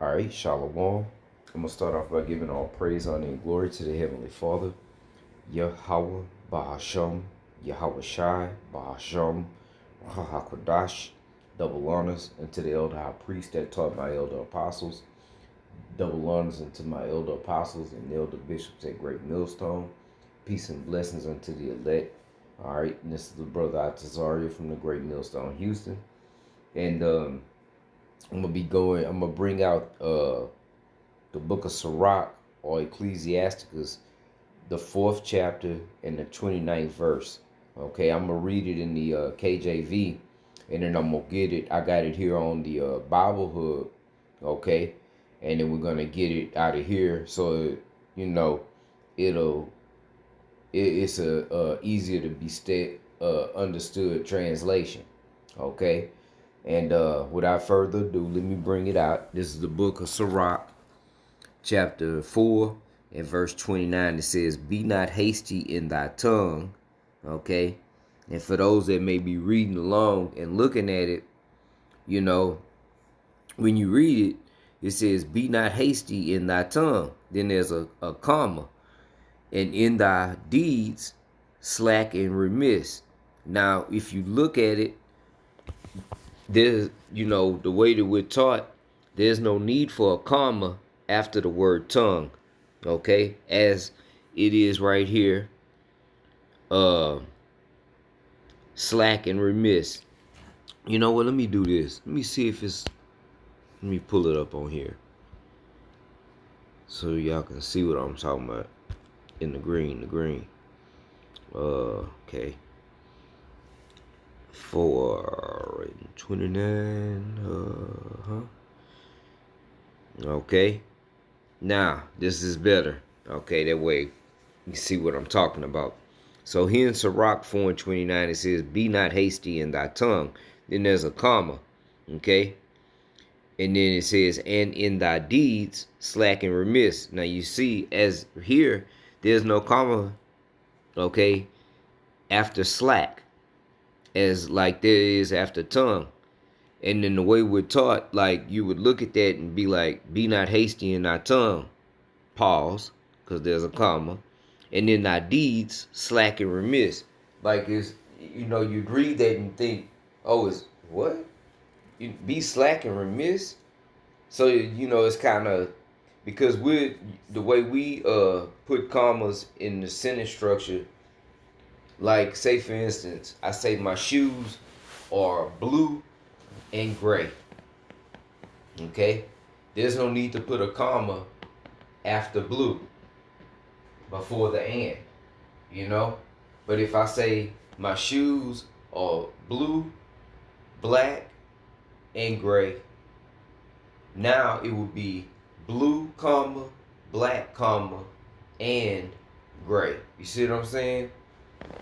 All right, Shalom. I'm going to start off by giving all praise, honor, and glory to the Heavenly Father, Yahweh, Bahasham, Yahweh Shai, Bahasham, Rahakodash, double honors, and to the elder high priest that taught my elder apostles, double honors unto my elder apostles and elder bishops at Great Millstone, peace and blessings unto the elect. All right, and this is the brother Atazaria from the Great Millstone, Houston. And I'm gonna bring out the book of Sirach or Ecclesiasticus, the 4th chapter and the 29th verse. Okay, I'm gonna read it in the KJV, and then I'm gonna get it. I got it here on the Bible Hub. Okay, and then we're gonna get it out of here, so you know it's a easier to be understood translation. Okay, and without further ado, let me bring it out. This is the book of Sirach, chapter 4 and verse 29. It says, "Be not hasty in thy tongue." Okay, and for those that may be reading along and looking at it, you know, when you read it, it says, "Be not hasty in thy tongue." Then there's a comma. "And in thy deeds, slack and remiss." Now, if you look at it, there's, the way that we're taught, there's no need for a comma after the word tongue. Okay, as it is right here, slack and remiss. You know what? Let me do this. Let me see if it's. Let me pull it up on here so y'all can see what I'm talking about. In the green. Okay. 4:29. Okay. Now this is better. Okay, that way you see what I'm talking about. So here in Sirach 4:29, it says, "Be not hasty in thy tongue." Then there's a comma. Okay. And then it says, "And in thy deeds, slack and remiss." Now you see, as here, there's no comma, okay, after slack, as like there is after tongue. And then the way we're taught, like you would look at that and be like, "Be not hasty in thy tongue," pause, because there's a comma. "And in thy deeds, slack and remiss." Like it's, you'd read that and think, oh, it's what? You be slack and remiss? So, it's kind of, because the way we put commas in the sentence structure, like say for instance, I say my shoes are blue and gray. Okay? There's no need to put a comma after blue before the and, But if I say my shoes are blue, black, and gray, now it would be blue, comma, black, comma, and gray. You see what I'm saying?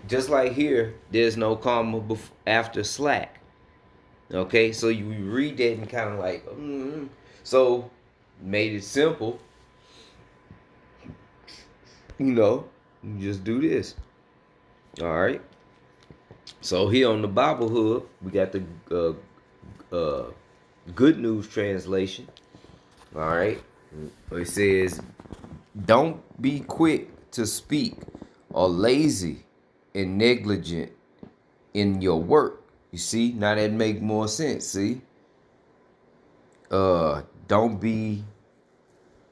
Just like here, there's no comma after slack. Okay, so you read that and kind of like, So made it simple. You just do this. All right. So here on the Bible Hub, we got the Good News translation. All right. It says, "Don't be quick to speak or lazy and negligent in your work." You see, now that make more sense. See, don't be,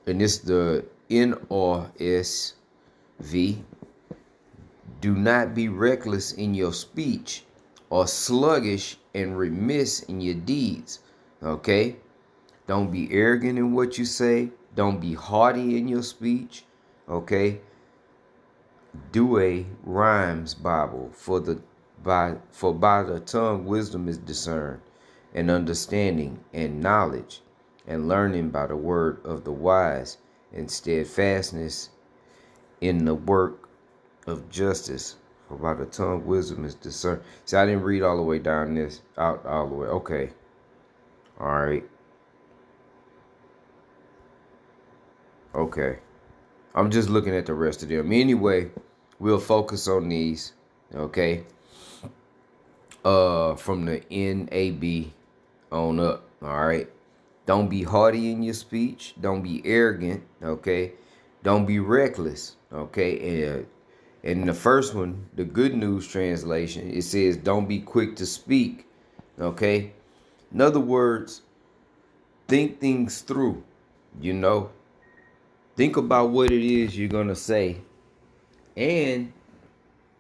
and this the NRSV. "Do not be reckless in your speech, or sluggish and remiss in your deeds." Okay, don't be arrogant in what you say. Don't be haughty in your speech. Okay. Douay Rhymes Bible, for by the tongue wisdom is discerned, and understanding and knowledge, and learning by the word of the wise, and steadfastness in the work of justice. For by the tongue wisdom is discerned. See, I didn't read all the way down this, out all the way. Okay. All right. Okay. I'm just looking at the rest of them. Anyway, we'll focus on these. Okay. From the NAB on up. All right. Don't be haughty in your speech. Don't be arrogant. Okay. Don't be reckless. Okay. And the first one, the Good News translation, it says, don't be quick to speak. Okay. In other words, think things through. You know, think about what it is you're going to say and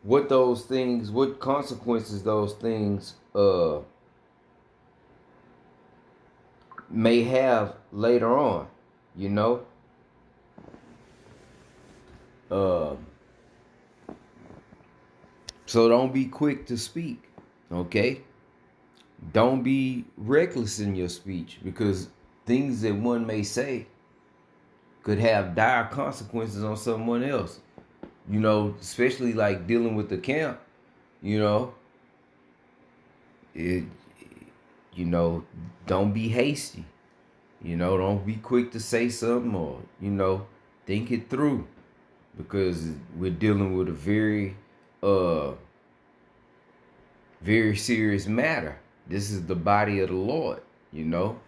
what those things, what consequences those things may have later on, you know. Uh, so don't be quick to speak, okay? Don't be reckless in your speech, because things that one may say could have dire consequences on someone else. You know, especially like dealing with the camp, you know, it, you know, don't be hasty. You know, don't be quick to say something, or, you know, think it through, because we're dealing with a very serious matter. This is the body of the Lord, you know.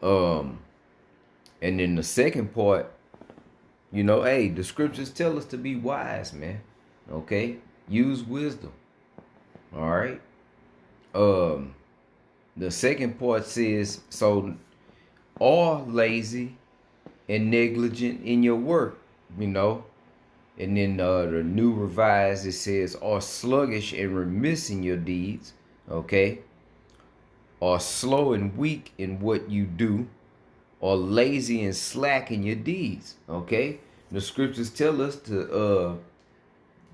And then the second part, you know, hey, the scriptures tell us to be wise, man. Okay? Use wisdom. All right? The second part says, so are lazy and negligent in your work, you know. And then the New Revised, it says, are sluggish and remiss in your deeds, okay? Are slow and weak in what you do, or lazy and slack in your deeds, okay? The scriptures tell us to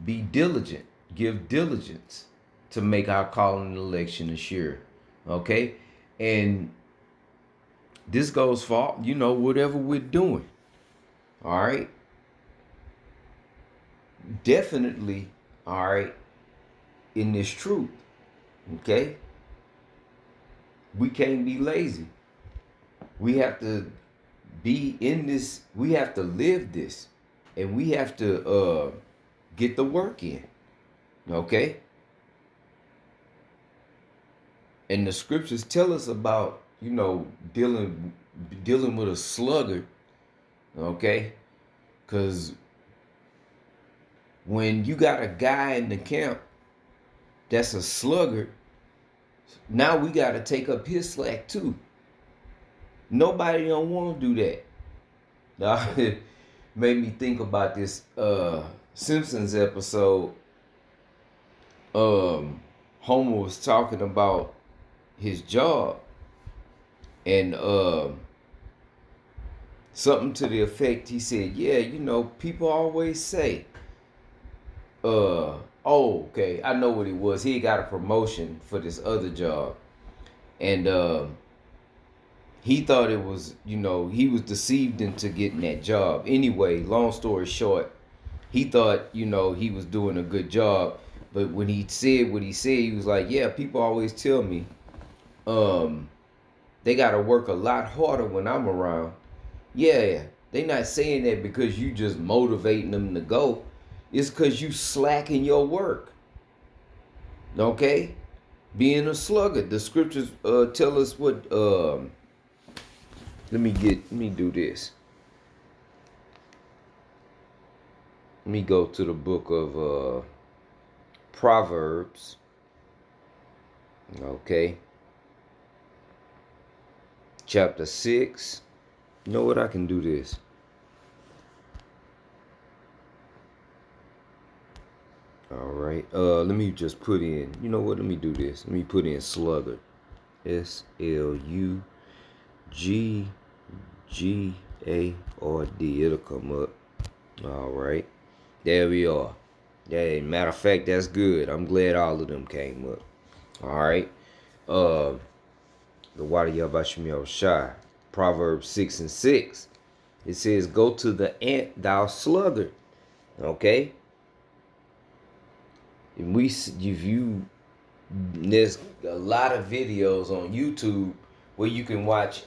be diligent, give diligence to make our calling and election assured, okay? And this goes for, you know, whatever we're doing, all right? Definitely, all right, in this truth, okay? We can't be lazy. We have to be in this, we have to live this, and we have to get the work in, okay? And the scriptures tell us about, you know, dealing with a sluggard, okay? Because when you got a guy in the camp that's a sluggard, now we got to take up his slack too. Nobody don't want to do that. Now, it made me think about this Simpsons episode. Homer was talking about his job, and something to the effect, he said, yeah, you know, people always say, oh, okay, I know what it was. He got a promotion for this other job, and he thought it was, you know, he was deceived into getting that job. Anyway, long story short, he thought, you know, he was doing a good job. But when he said what he said, he was like, yeah, people always tell me they got to work a lot harder when I'm around. Yeah, they not saying that because you just motivating them to go. It's because you slacking your work. Okay? Being a sluggard. The scriptures tell us what... let me do this. Let me go to the book of Proverbs. Okay. Chapter 6. You know what? I can do this. All right. Let me just put in. You know what? Let me do this. Let me put in sluggard. SLUGGARD. It'll come up. All right. There we are. Yeah, matter of fact, that's good. I'm glad all of them came up. All right. The Wadi Yabashim Shai. Proverbs 6:6. It says, go to the ant, thou sluggard. Okay. And there's a lot of videos on YouTube where you can watch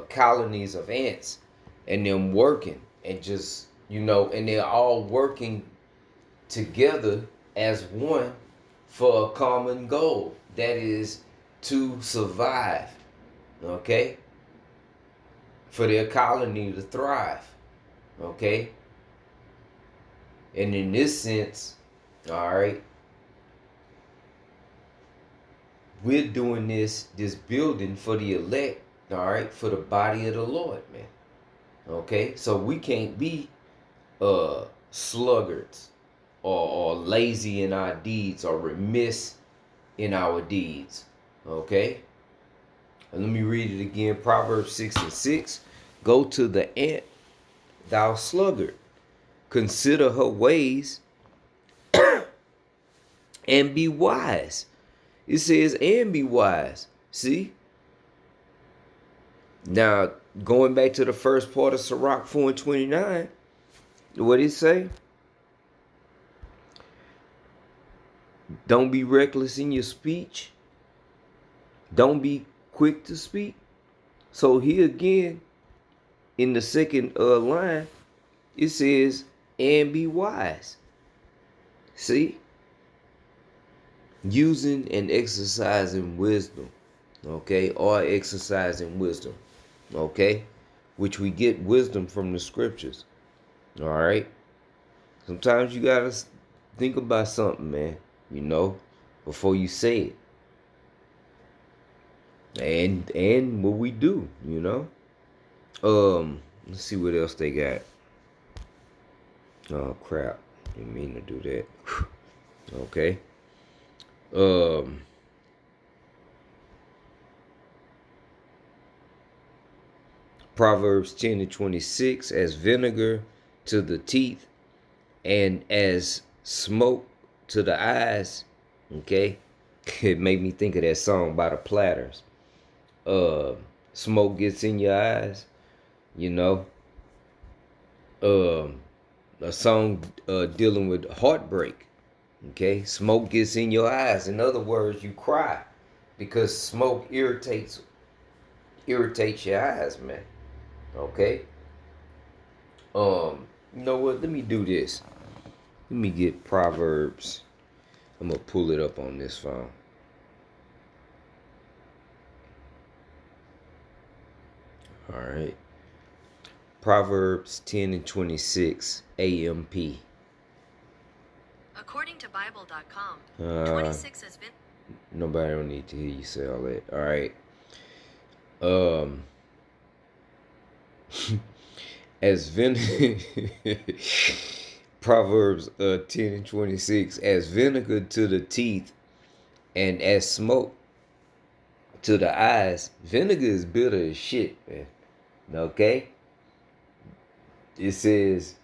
colonies of ants and them working, and just, you know, and they're all working together as one for a common goal, that is to survive. Okay? for their colony to thrive. Okay? And in this sense, all right, we're doing this building for the elect, all right, for the body of the Lord, man. Okay? So we can't be sluggards or lazy in our deeds or remiss in our deeds. Okay? And let me read it again. Proverbs 6:6. Go to the ant, thou sluggard. Consider her ways and be wise. It says, and be wise. See? Now, going back to the first part of Sirach 4:29, what it say? Don't be reckless in your speech. Don't be quick to speak. So here again, in the second line, it says, and be wise. See? Using and exercising wisdom. Okay? Or exercising wisdom. Okay? Which we get wisdom from the scriptures. Alright? Sometimes you gotta think about something, man. You know, before you say it. And what we do, you know. Let's see what else they got. Oh crap. Didn't mean to do that. Okay. Proverbs 10:26, as vinegar to the teeth and as smoke to the eyes. Okay. It made me think of that song by the Platters. Smoke gets in your eyes, you know. A song dealing with heartbreak. Okay, smoke gets in your eyes. In other words, you cry because smoke irritates your eyes, man. Okay. You know what? Let me do this. Let me get Proverbs. I'm gonna pull it up on this phone. All right. Proverbs 10:26 AMP. According to Bible.com, 26 has been. Nobody don't need to hear you say all that. All right. As Proverbs 10:26, as vinegar to the teeth and as smoke to the eyes. Vinegar is bitter as shit, man. Okay? It says,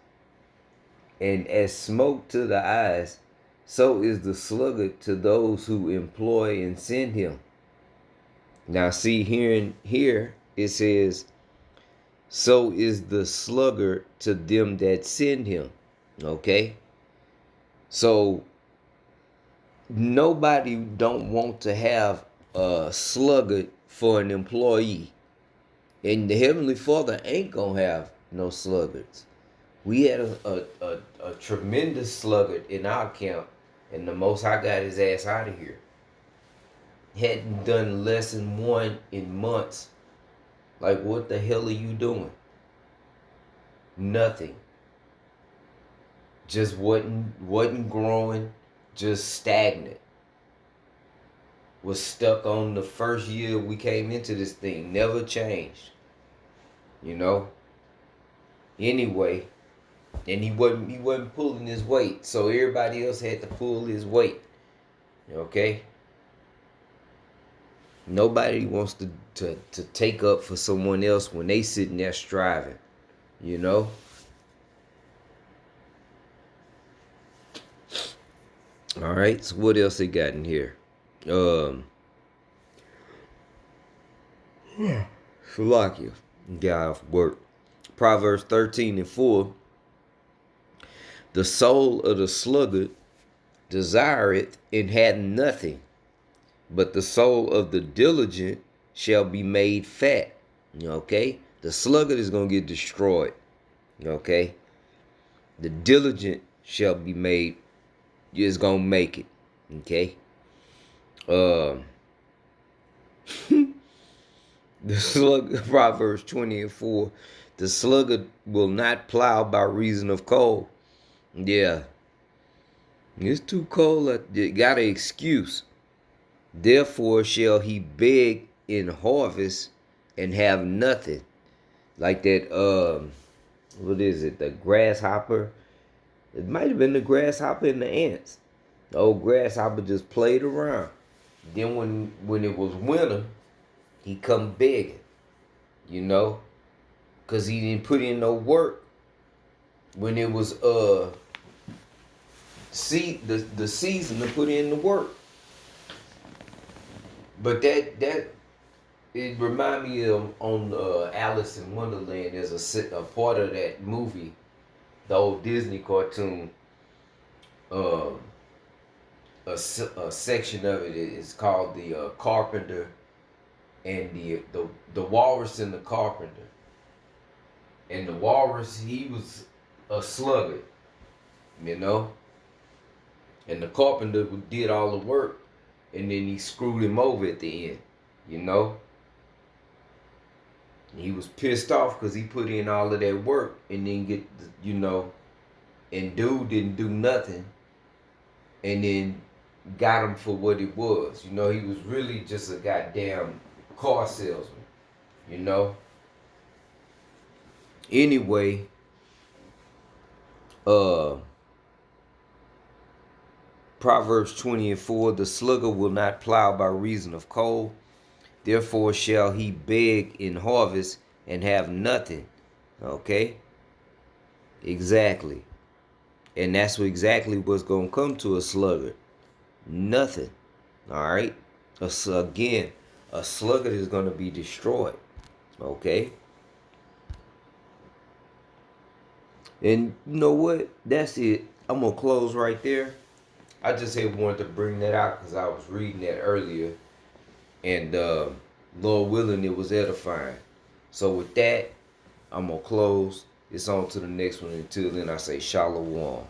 and as smoke to the eyes, so is the sluggard to those who employ and send him. Now see here it says, so is the sluggard to them that send him. Okay? So nobody don't want to have a sluggard for an employee. And the Heavenly Father ain't gonna have no sluggards. We had a tremendous sluggard in our camp, and the Most High got his ass out of here. Hadn't done lesson 1 in months. Like, what the hell are you doing? Nothing. Just wasn't growing, just stagnant. Was stuck on the first year we came into this thing. Never changed. You know? Anyway, and he wasn't pulling his weight, so everybody else had to pull his weight. Okay? Nobody wants to take up for someone else when they sitting there striving. You know? Alright, so what else they got in here? Slovakia. Got off work. Proverbs 13:4. The soul of the sluggard desireth and had nothing, but the soul of the diligent shall be made fat. Okay? The sluggard is going to get destroyed. Okay? The diligent shall be made, is going to make it. Okay? The sluggard, Proverbs 20:4, the sluggard will not plow by reason of cold. Yeah, it's too cold. You got an excuse. Therefore shall he beg in harvest and have nothing. Like that, what is it? The grasshopper. It might have been the grasshopper and the ants. The old grasshopper just played around. Then when it was winter, he come begging, you know, cause he didn't put in no work when it was the season to put in the work. But that it remind me of on Alice in Wonderland. There's a part of that movie, the old Disney cartoon. Uh, a section of it is called the Carpenter and the Walrus and the Carpenter. And the Walrus, he was a sluggard, you know. And the Carpenter did all the work, and then he screwed him over at the end, you know. And he was pissed off because he put in all of that work and then you know, and dude didn't do nothing, and then got him for what it was. You know, he was really just a goddamn car salesman, you know. Anyway, Proverbs 20:4, the sluggard will not plow by reason of cold, therefore shall he beg in harvest and have nothing. Okay? Exactly. And that's exactly what's going to come to a sluggard. Nothing. All right? Again, a sluggard is going to be destroyed. Okay? And you know what? That's it. I'm going to close right there. I just wanted to bring that out because I was reading that earlier. And Lord willing, it was edifying. So with that, I'm going to close. It's on to the next one. Until then, I say shalom.